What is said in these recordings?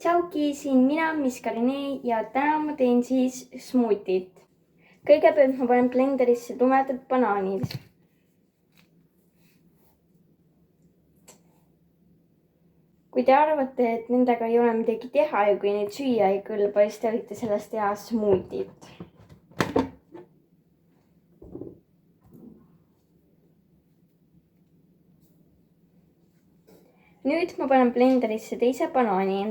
Tšauki, siin mina, Miss Karine ja täna ma teen siis smuutit. Kõigepealt ma panen blenderisse tumedad banaanid. Kui te arvate, et nendega ei ole midagi teha ja kui neid süüa ei kõlba, siis te võite sellest teha smuutit. Nüüd ma panen blenderisse teise banaani.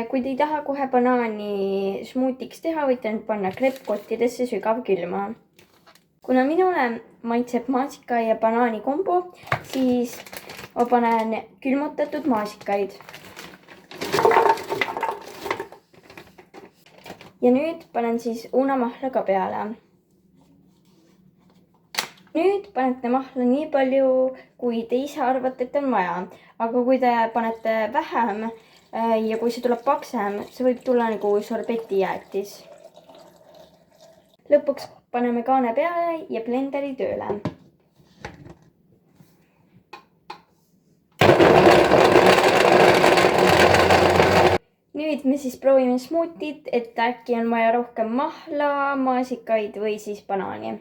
Kui te ei taha kohe banaani smuutiks teha, võite nüüd panna kreppkottidesse sügavkülma. Kuna minule maitseb maasika ja banaani kombo, siis ma panen külmutatud maasikaid. Ja nüüd panen siis uunamahla ka peale. Nüüd panete mahla nii palju, kui te ise arvate, et on vaja. Aga kui te panete vähem ja kui see tuleb paksem, see võib tulla nagu sorbetijäätis. Lõpuks paneme kaane peale ja blenderi tööle. Nüüd me siis proovime smuutit, et äkki on vaja rohkem mahla, maasikaid või siis banaani.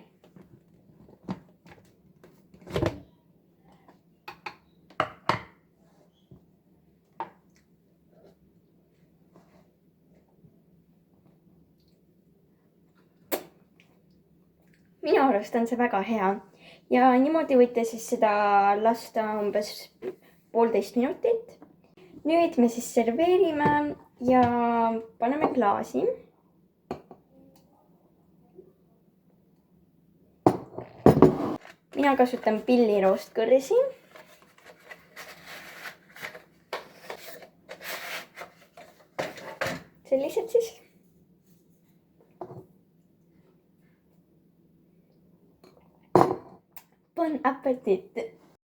Minu arust on see väga hea ja niimoodi võite siis seda lasta umbes 1,5 minutit. Nüüd me siis serveerime ja paneme klaasi. Mina kasutan Billi roostkõrsi. Sellised siis. Bon appétit!